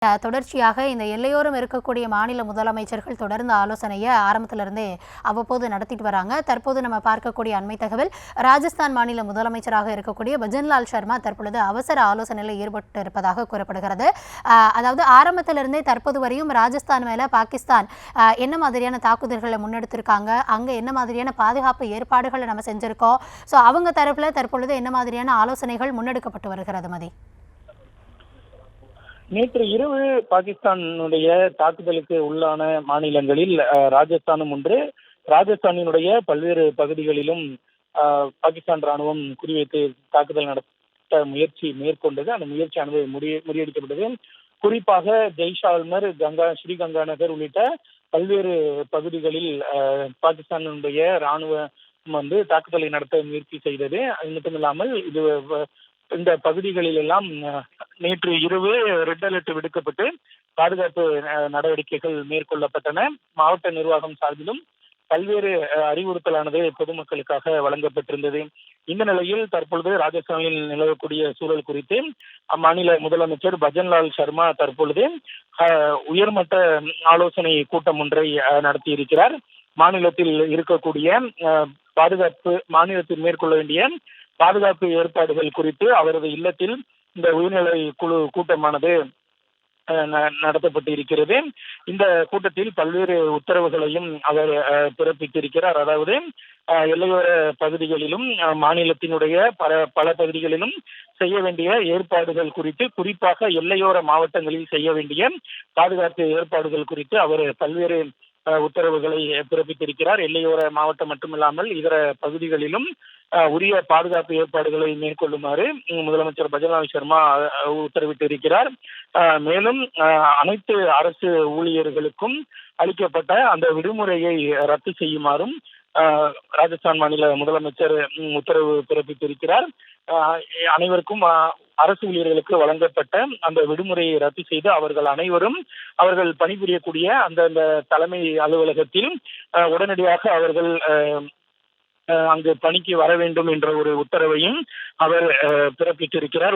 தொடர்ச்சியாக இந்த எல்லையோரம் இருக்கக்கூடிய மாநில முதலமைச்சர்கள் தொடர்ந்து ஆலோசனையை ஆரம்பத்திலிருந்தே அவ்வப்போது நடத்திட்டு வராங்க. தற்போது நம்ம பார்க்கக்கூடிய அண்மை தகவல், ராஜஸ்தான் மாநில முதலமைச்சராக இருக்கக்கூடிய பஜன்லால் சர்மா தற்பொழுது அவசர ஆலோசனையில் ஈடுபட்டு இருப்பதாக கூறப்படுகிறது. அதாவது ஆரம்பத்திலிருந்தே தற்போது வரையும் ராஜஸ்தான் மேல பாகிஸ்தான் என்ன மாதிரியான தாக்குதல்களை முன்னெடுத்திருக்காங்க, அங்க என்ன மாதிரியான பாதுகாப்பு ஏற்பாடுகளை நம்ம செஞ்சிருக்கோம், ஸோ அவங்க தரப்புல தற்பொழுது என்ன மாதிரியான ஆலோசனைகள் முன்னெடுக்கப்பட்டு வருகிறது மதி? நேற்று இரவு பாகிஸ்தானுடைய தாக்குதலுக்கு உள்ளான மாநிலங்களில் ராஜஸ்தானும் ஒன்று. ராஜஸ்தானினுடைய பல்வேறு பகுதிகளிலும் பாகிஸ்தான் ராணுவம் குறிவைத்து தாக்குதல் நடத்த முயற்சி மேற்கொண்டது. அந்த முயற்சியானது முறியடிக்கப்பட்டது. குறிப்பாக ஜெய்சால்மர், ஸ்ரீகங்கா நகர் உள்ளிட்ட பல்வேறு பகுதிகளில் பாகிஸ்தானுடைய ராணுவம் தாக்குதலை நடத்த முயற்சி செய்தது. அது மட்டுமில்லாமல் இந்த பகுதிகளில் எல்லாம் நேற்று இரவு ரெட் அலர்ட் விடுக்கப்பட்டு பாதுகாப்பு நடவடிக்கைகள் மேற்கொள்ளப்பட்டன. மாவட்ட நிர்வாகம் சார்பிலும் பல்வேறு அறிவுறுத்தலானது பொதுமக்களுக்காக வழங்கப்பட்டிருந்தது. இந்த நிலையில் தற்பொழுது ராஜஸ்தானில் நிலவக்கூடிய சூழல் குறித்து அம்மாநில முதலமைச்சர் பஜன்லால் சர்மா தற்பொழுது உயர்மட்ட ஆலோசனை கூட்டம் ஒன்றை நடத்தியிருக்கிறார். மாநிலத்தில் இருக்கக்கூடிய மாநிலத்தில் மேற்கொள்ள வேண்டிய பாதுகாப்பு ஏற்பாடுகள் குறித்து அவரது இல்லத்தில் இந்த உயர்நிலை குழு கூட்டமானது நடத்தப்பட்டு இருக்கிறது. இந்த கூட்டத்தில் பல்வேறு உத்தரவுகளையும் அவர் பிறப்பித்திருக்கிறார். அதாவது எல்லையோர பகுதிகளிலும் மாநிலத்தினுடைய பல பகுதிகளிலும் செய்ய வேண்டிய ஏற்பாடுகள் குறித்து, குறிப்பாக எல்லையோர மாவட்டங்களில் செய்ய வேண்டிய பாதுகாப்பு ஏற்பாடுகள் குறித்து அவர் பல்வேறு உத்தரவுகளை பிறப்பித்திருக்கிறார். எல்லையோர மாவட்டம் மட்டுமில்லாமல் இதர பகுதிகளிலும் உரிய பாதுகாப்பு ஏற்பாடுகளை மேற்கொள்ளுமாறு முதலமைச்சர் பஜன்லால் சர்மா உத்தரவிட்டிருக்கிறார். மேலும் அனைத்து அரசு ஊழியர்களுக்கும் அளிக்கப்பட்ட அந்த விடுமுறையை ரத்து செய்யுமாறும் ராஜஸ்தான் மாநில முதலமைச்சர் உத்தரவு பிறப்பித்திருக்கிறார். அனைவருக்கும் அரசு ஊழியர்களுக்கு வழங்கப்பட்ட அந்த விடுமுறையை ரத்து செய்து அவர்கள் பணிபுரியக்கூடிய அந்த தலைமை அலுவலகத்தில் உடனடியாக அவர்கள் அங்கு பணிக்கு வர வேண்டும் என்ற ஒரு உத்தரவையும் அவர் பிறப்பித்திருக்கிறார்.